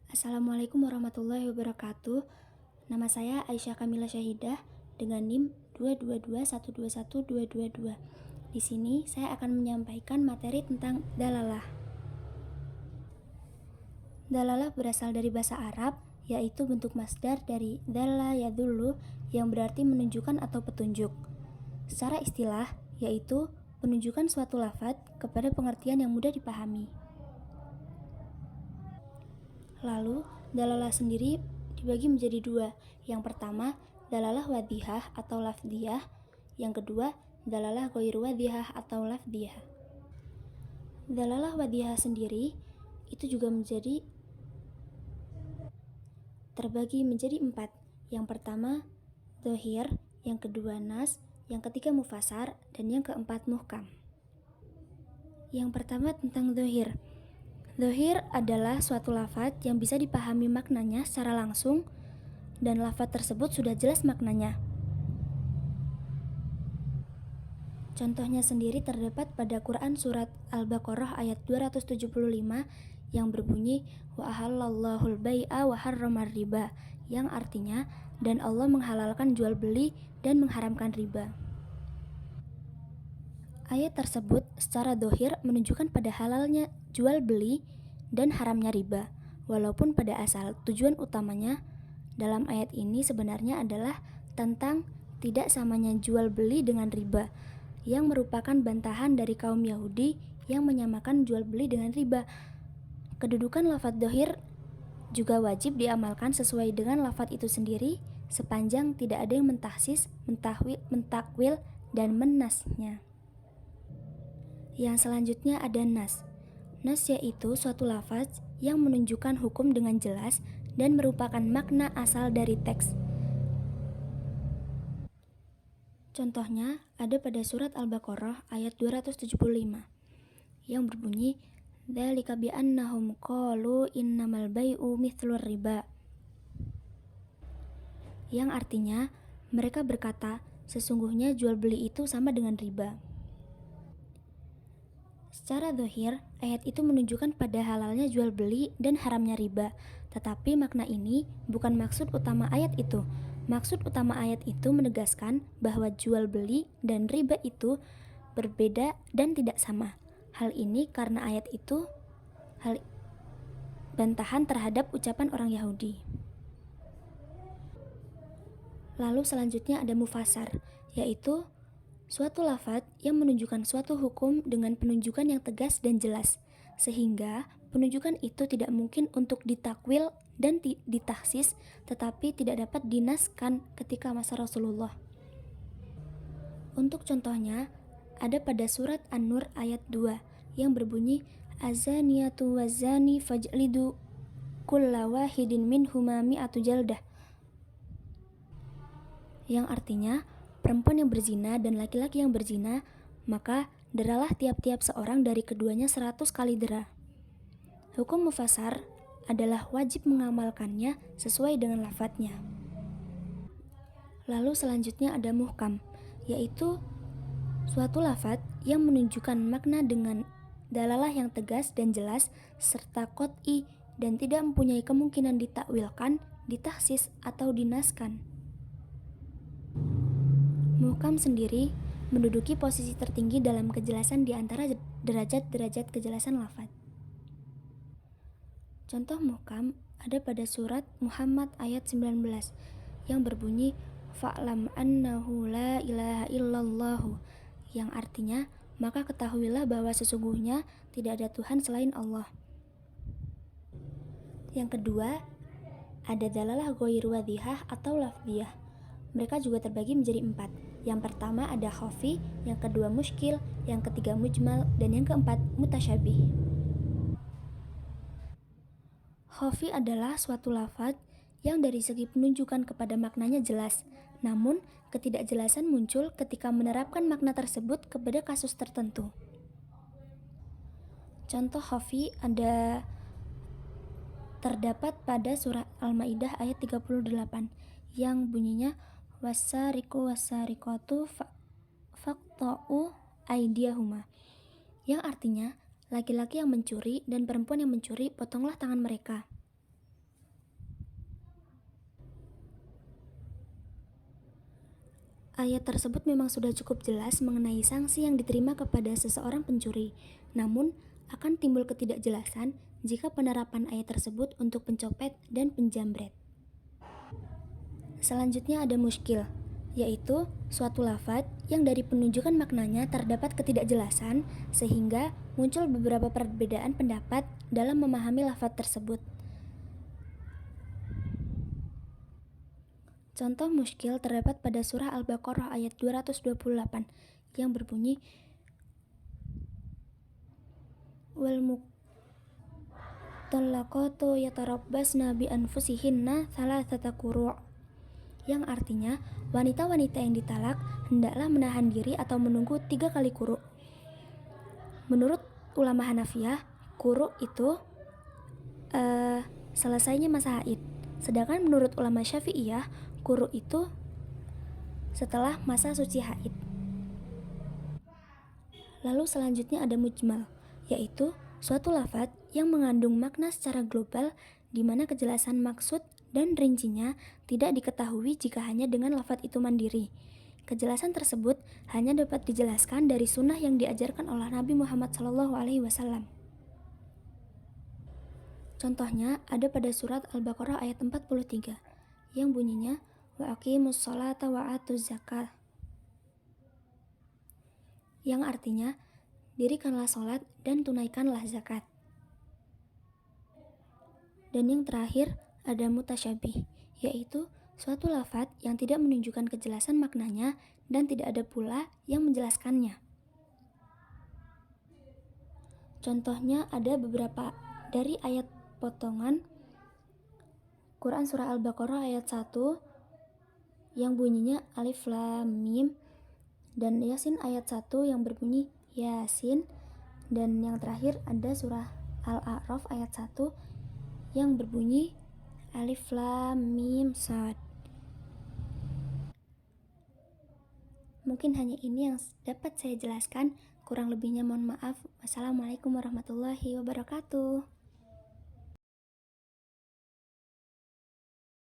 Assalamualaikum warahmatullahi wabarakatuh. Nama saya Aisyah Kamila Syahidah dengan NIM 222121222. Di sini saya akan menyampaikan materi tentang dalalah. Dalalah berasal dari bahasa Arab, yaitu bentuk masdar dari dalla yadullu yang berarti menunjukkan atau petunjuk. Secara istilah, yaitu penunjukan suatu lafadz kepada pengertian yang mudah dipahami. Lalu, dalalah sendiri dibagi menjadi dua. Yang pertama, dalalah wadhihah atau lafdhiyah. Yang kedua, dalalah ghairu wadhihah atau lafdhiyah. Dalalah wadhihah sendiri itu juga terbagi menjadi 4. Yang pertama, dhohir. Yang kedua, nas. Yang ketiga, mufasar. Dan yang keempat, muhkam. Yang pertama tentang dhohir. Dhohir adalah suatu lafadz yang bisa dipahami maknanya secara langsung dan lafadz tersebut sudah jelas maknanya. Contohnya sendiri terdapat pada Quran surat Al-Baqarah ayat 275 yang berbunyi wa ahallallahul bai'a wa harramar riba, yang artinya dan Allah menghalalkan jual beli dan mengharamkan riba. Ayat tersebut secara dhohir menunjukkan pada halalnya jual beli dan haramnya riba, walaupun pada asal tujuan utamanya dalam ayat ini sebenarnya adalah tentang tidak samanya jual beli dengan riba, yang merupakan bantahan dari kaum Yahudi yang menyamakan jual beli dengan riba. Kedudukan lafadz dhohir juga wajib diamalkan sesuai dengan lafadz itu sendiri, sepanjang tidak ada yang mentahsis, mentakwil, dan menasnya. Yang selanjutnya ada nas. Nas yaitu suatu lafaz yang menunjukkan hukum dengan jelas dan merupakan makna asal dari teks. Contohnya ada pada surat Al-Baqarah ayat 275 yang berbunyi dzalika bi'annahum qalu innamal bai'u mithlur riba, yang artinya mereka berkata sesungguhnya jual beli itu sama dengan riba. Secara dhohir, ayat itu menunjukkan pada halalnya jual beli dan haramnya riba. Tetapi makna ini bukan maksud utama ayat itu. Maksud utama ayat itu menegaskan bahwa jual beli dan riba itu berbeda dan tidak sama. Hal ini karena ayat itu bantahan terhadap ucapan orang Yahudi. Lalu selanjutnya ada mufasar, yaitu suatu lafadz yang menunjukkan suatu hukum dengan penunjukan yang tegas dan jelas, sehingga penunjukan itu tidak mungkin untuk ditakwil dan ditahsis, tetapi tidak dapat dinaskan ketika masa Rasulullah. Untuk contohnya, ada pada surat An-Nur ayat 2 yang berbunyi azaniyatu wazani fajlidu kulla wahidin minhuma mi'atu jaldah, yang artinya perempuan yang berzina dan laki-laki yang berzina, maka deralah tiap-tiap seorang dari keduanya 100 kali dera. Hukum mufasar adalah wajib mengamalkannya sesuai dengan lafadznya. Lalu selanjutnya ada muhkam, yaitu suatu lafadz yang menunjukkan makna dengan dalalah yang tegas dan jelas serta qot'i dan tidak mempunyai kemungkinan ditakwilkan, ditahsis atau dinaskan. Muhkam sendiri menduduki posisi tertinggi dalam kejelasan di antara derajat-derajat kejelasan lafadz. Contoh muhkam ada pada surat Muhammad ayat 19 yang berbunyi fa'lam annahu la ilaha illallahu, yang artinya maka ketahuilah bahwa sesungguhnya tidak ada Tuhan selain Allah. Yang kedua, ada dalalah ghairu wadhihah atau lafdhiyah. Mereka juga terbagi menjadi 4. Yang pertama ada khafi, yang kedua muskil, yang ketiga mujmal, dan yang keempat mutasyabih. Khafi adalah suatu lafadz yang dari segi penunjukan kepada maknanya jelas, namun ketidakjelasan muncul ketika menerapkan makna tersebut kepada kasus tertentu. Contoh khafi terdapat pada surah Al-Maidah ayat 38 yang bunyinya wasariqu wasariqatu faqta'u aydiyahuma, yang artinya laki-laki yang mencuri dan perempuan yang mencuri potonglah tangan mereka. Ayat tersebut memang sudah cukup jelas mengenai sanksi yang diterima kepada seseorang pencuri. Namun, akan timbul ketidakjelasan jika penerapan ayat tersebut untuk pencopet dan penjamret. Selanjutnya ada muskil, yaitu suatu lafaz yang dari penunjukan maknanya terdapat ketidakjelasan sehingga muncul beberapa perbedaan pendapat dalam memahami lafaz tersebut. Contoh muskil terdapat pada surah Al-Baqarah ayat 228 yang berbunyi wal mutallaqatu yatarabbasna bi anfusihinna thalathata quru', yang artinya wanita-wanita yang ditalak hendaklah menahan diri atau menunggu 3 kali quru'. Menurut ulama Hanafiyah, quru' itu selesainya masa haid. Sedangkan menurut ulama Syafi'iyah, quru' itu setelah masa suci haid. Lalu selanjutnya ada mujmal, yaitu suatu lafaz yang mengandung makna secara global di mana kejelasan maksud dan rincinya tidak diketahui jika hanya dengan lafaz itu mandiri. Kejelasan tersebut hanya dapat dijelaskan dari sunnah yang diajarkan oleh Nabi Muhammad SAW. Contohnya ada pada surat Al-Baqarah ayat 43 yang bunyinya wa aqimus sholata wa atuz zakat, yang artinya dirikanlah sholat dan tunaikanlah zakat. Dan yang terakhir ada mutasyabih, yaitu suatu lafaz yang tidak menunjukkan kejelasan maknanya dan tidak ada pula yang menjelaskannya. Contohnya ada beberapa dari ayat potongan Quran surah Al-Baqarah ayat 1 yang bunyinya alif lam mim, dan Yasin ayat 1 yang berbunyi Yasin, dan yang terakhir ada surah Al-A'raf ayat 1 yang berbunyi alif lam mim sad. Mungkin hanya ini yang dapat saya jelaskan, kurang lebihnya mohon maaf. Wassalamualaikum warahmatullahi wabarakatuh.